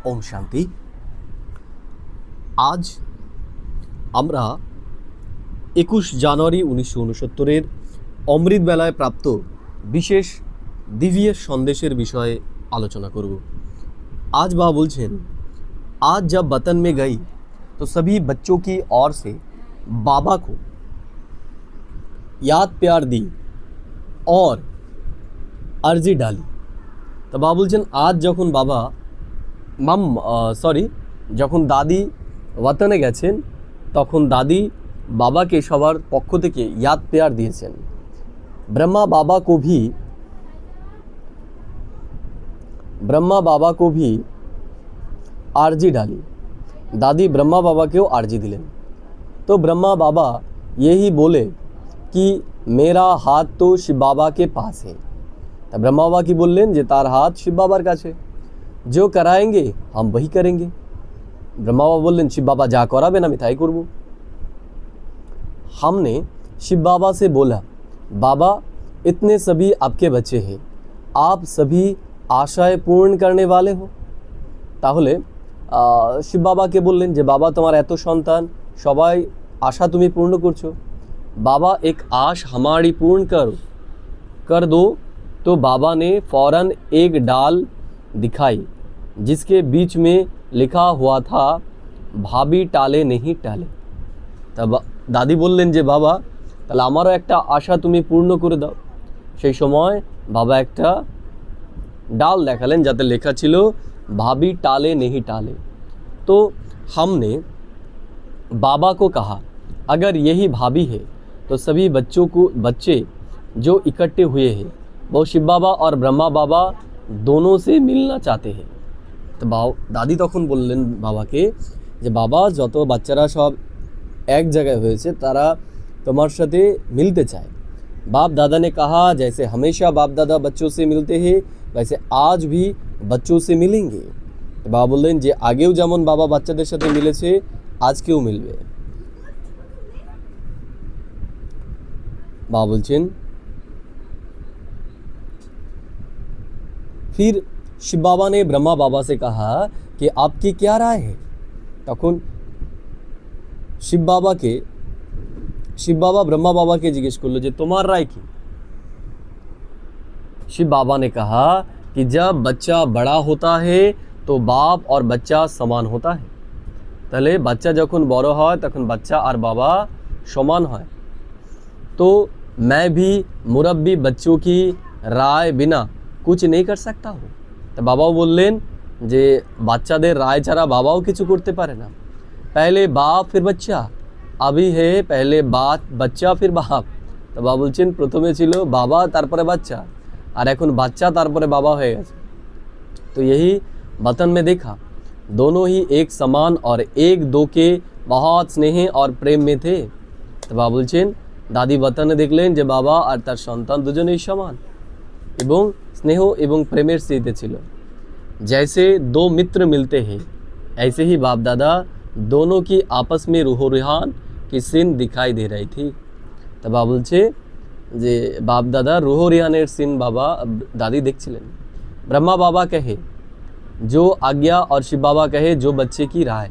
ओम शांति। आज আমরা 21 জানুয়ারি 1969 অমৃত বেলায় প্রাপ্ত বিশেষ দিব্য সন্দেশের বিষয়ে আলোচনা করব। आज बाबा बोलছেন, आज जब वतन में गई तो सभी बच्चों की ओर से बाबा को याद प्यार दी और अर्जी डाली। तो बाबा बोलছেন, आज যখন বাবা যখন দাদি ওয়াতনে গেছেন তখন দাদি বাবাকে সবার পক্ষ থেকে याद प्यार দিয়েছেন। ब्रह्मा बाबा को भी आरजी डाली। दादी ब्रह्मा बाबा को आरजी दिलें। तो ब्रह्मा बाबा यही बोले कि मेरा हाथ तो शिव बाबा के पास है। तो ब्रह्मा बाबा की बोलें जे तार हाथ शिव बाबार काछे, जो कराएंगे हम वही करेंगे। ब्रह्मा बाबा बोलें शिव बाबा जा कराबेन आमी ताई करब। हमने शिव बाबा से बोला, बाबा इतने सभी आपके बच्चे हैं, आप सभी आशाएं पूर्ण करने वाले हो। ताहले शिव बाबा के बोलें जे बाबा तुम्हार एत सन्तान सबाई आशा तुम्हें पूर्ण करछो, बाबा एक आश हमारी पूर्ण कर दो। तो बाबा ने फौरन एक डाल दिखाई जिसके बीच में लिखा हुआ था, भाभी टाले नहीं टाले। तब दादी बोलें जे बाबा ताहले आमारो एकटा आशा तुम्हें पूर्ण करे दाओ। सेई समय बाबा एकटा डाल देखालें जाते लेखा छिलो, भाभी टाले नहीं टाले। तो हमने बाबा को कहा, अगर यही भाभी है तो सभी बच्चे जो इकट्ठे हुए हैं वो शिव बाबा और ब्रह्मा बाबा दोनों से मिलना चाहते हैं। तो दादी तखन बोलें बाबा के जे बाबा जत बाच्चारा सब एक जगह हुए तारा तुम्हार साथे मिलते चाय। बाप दादा ने कहा जैसे हमेशा बाप दादा बच्चों से मिलते हैं वैसे आज भी बच्चों से मिलेंगे। तो बाबा बोलें जे आगेও যেমন बाबा বাচ্চাদের সাথে মিলেছে আজকেও মিলবে। बाबा बोलছেন, फिर शिव बाबा ने ब्रह्मा बाबा से कहा कि आपकी क्या राय है। तखन शिव बाबा ब्रह्मा बाबा के जिज्ञेस करलो जे तुम्हार राय की। शिव बाबा ने कहा कि जब बच्चा बड़ा होता है तो बाप और बच्चा समान होता है। ताहले बच्चा जखन बड़ो है तखन बच्चा और बाबा समान है। तो मैं भी मुरब्बी बच्चों की राय बिना कुछ नहीं कर सकता हूँ। तो बाबाओ बोलें जे बाच्चादेर राय छाड़ा बाबाओ किछु करते पारे ना। पहले बाप फिर बच्चा, अभी है पहले बच्चा फिर बाप। तो बाबा बोलছেন प्रथमे छिलो बाबा तारपरे बच्चा और एखन बच्चा तारपरे बाबा हो गए। तो यही वतन में देखा, दोनों ही एक समान और एक दो के बहुत स्नेह और प्रेम में थे। तो बाबा बोलছেন दादी वतने देखलें जे बाबा और तार सन्तान दुजोनेई समान एवं स्नेह एवं प्रेमेर स्थितिते छिलो। जैसे दो मित्र मिलते हैं ऐसे ही बाप दादा दोनों की आपस में रूह रुहान की सीन दिखाई दे रही थी। तो बाबा बोलছে जे बाप दादा रूह रिहानेर सीन बाबा दादी देखছিলেন। ब्रह्मा बाबा कहे जो आज्ञा और शिव बाबा कहे जो बच्चे की राय।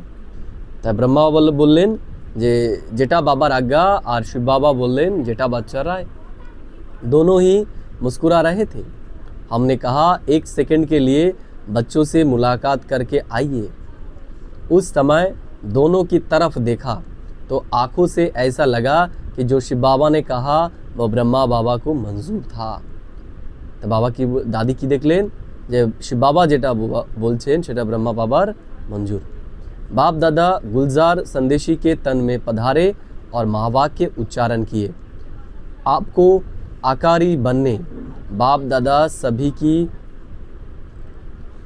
तो ब्रह्मा बाबा बोलें जे जेटा बाबार आज्ञा और शिव बाबा बोलें जेटा बच्चार राय। दोनों ही मुस्कुरा रहे थे। हमने कहा एक सेकंड के लिए बच्चों से मुलाकात करके आइए। उस समय दोनों की तरफ देखा तो आंखों से ऐसा लगा कि जो शिव बाबा ने कहा वो ब्रह्मा बाबा को मंजूर था। तो बाबा की दादी की देखलें जे शिव बाबा जेटा बोलছেন সেটা ब्रह्मा बाबार मंजूर। बाप दादा गुलजार संदेशी के तन में पधारे और महावाक्य उच्चारण किए। आपको आकारी बनने बाप दादा सभी की,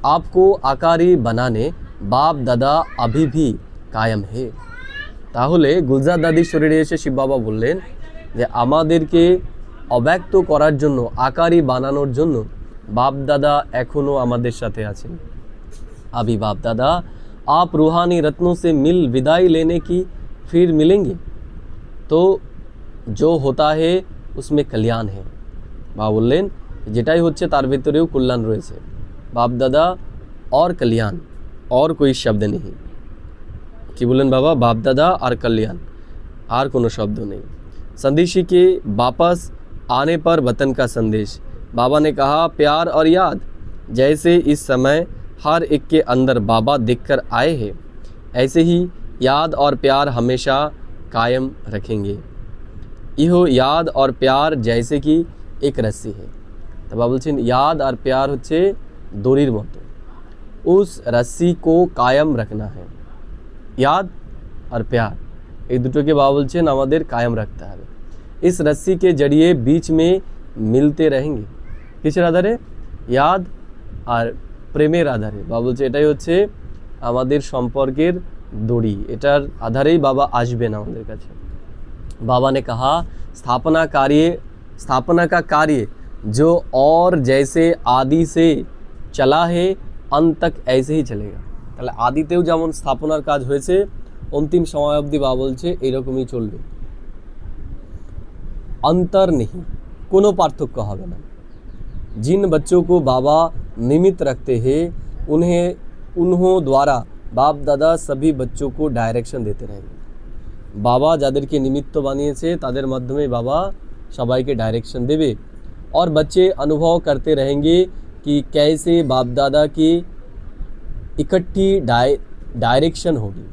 आपको आकारी बनाने बाप दादा अभी भी कायम है। ताहले गुलजार दादी शरीरे एसे शिव बाबा बोलें जे आमादेरके अव्यक्त करार जन्य आकारी बानानोर जन्य बाप दादा एखोनो आमादेर साथे आछेन। अभी बाप दादा आप रूहानी रत्नों से मिल विदाई लेने की फिर मिलेंगे तो जो होता है उसमें कल्याण है। बाबा बोलें जेटाई होच्छे तार भितरेও कल्याण रयेछे। बाप दादा और कल्याण और कोई शब्द नहीं। कि बोलें बाबा, बाप दादा और कल्याण, और कोनो शब्द नहीं। संदेशी के वापस आने पर वतन का संदेश। बाबा ने कहा, प्यार और याद जैसे इस समय हर एक के अंदर बाबा देखकर आए हैं, ऐसे ही याद और प्यार हमेशा कायम रखेंगे। इहो याद और प्यार जैसे कि एक रस्सी है। तो बाबा बोलছেন याद और प्यार হচ্ছে দড়ির মতো, उस रस्सी को कायम रखना है। याद और प्यार এই দুটোকে বাবা বলছেন আমাদের কায়েম রাখতে হবে। इस रस्सी के जरिए बीच में मिलते रहेंगे। কিসের আধারে? याद আর প্রেমের আধারে। বাবা বলছে এটাই হচ্ছে আমাদের সম্পর্কের দড়ি, এটার আধারেই বাবা আসবেন আমাদের কাছে। बाबा ने कहा, स्थापना का कार्य जो और जैसे आदि से चला है अंत तक ऐसे ही चलेगा। তাহলে আদিতেও যেমন স্থাপনার কাজ হয়েছে অন্তিম সময় অবধি বাবা বলছে এরকমই চলবে। अंतर नहीं, কোনো পার্থক্য হবে না। जिन बच्चों को बाबा निमित्त रखते हैं उन्हों द्वारा बाप दादा सभी बच्चों को डायरेक्शन देते रहेंगे। बाबा যাদেরকে নিমিত্ত বানিয়েছে তাদের মাধ্যমে বাবা সবাইকে ডাইরেকশন দেবে। और बच्चे अनुभव करते रहेंगे कि कैसे बाप दादा की इकट्ठी डायरेक्शन होगी।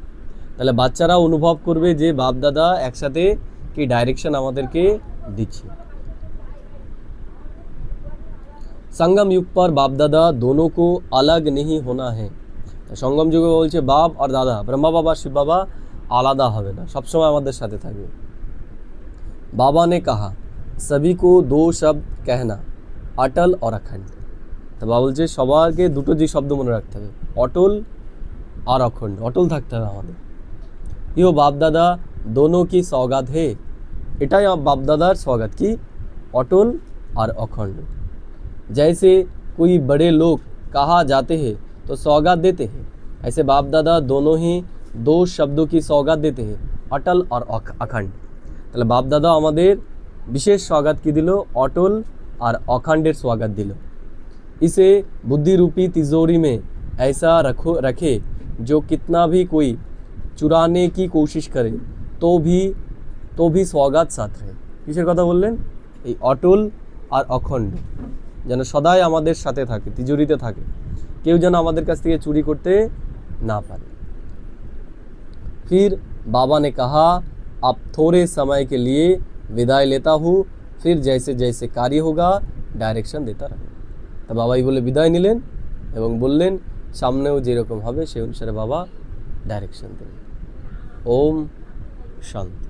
তাহলে বাচ্চারা অনুভব করবে যে বাপ দাদা একসাথে কি ডাইরেকশন আমাদেরকে দিচ্ছে। संगम युग पर बाप दादा दोनों को अलग नहीं होना है। संगम युगे বলছে বাপ আর দাদা, ব্রহ্মা বাবা শিব বাবা আলাদা হবে না, সব সময় আমাদের সাথে থাকবে। बाबा ने कहा, सभी को दो शब्द कहना, अटल और अखंड। तो बाबा বলছে সবাইকে দুটো যে শব্দ মনে রাখতে হবে, অটল আর অখণ্ড। অটল থাকতে হবে আমাদের। ইও বাপ দাদা दोनों की सौगात है। এটাই বাপ দাদার সওগাত কি? অটল আর অখণ্ড। जैसे कोई बड़े लोग कहा जाते हैं तो सौगात देते हैं, ऐसे बाप दादा दोनों ही दो शब्दों की सौगात देते हैं, अटल और अखंड। তাহলে বাপ দাদা আমাদের বিশেষ সওগাত কি দিল? অটল আর অখণ্ডের সওগাত দিল। इसे बुद्धि रूपी तिजोरी में ऐसा रखे जो कितना भी कोई चुराने की कोशिश करे तो भी सौगात साथ रहे। কিসের কথা বললেন? এই অটল আর অখণ্ড যেন সদাই আমাদের সাথে থাকে, তিজোরিতে থাকে, কেউ যেন আমাদের কাছ থেকে চুরি করতে না পারে। फिर बाबा ने कहा, अब थोड़े समय के लिए विदाई लेता हूँ, फिर जैसे जैसे कार्य होगा डायरेक्शन देता रहेगा। तो বাবাই বলে বিদায় নিলেন এবং বললেন সামনেও যেরকম হবে সেই অনুসারে বাবা ডাইরেকশন দেবেন। ওম শান্তি।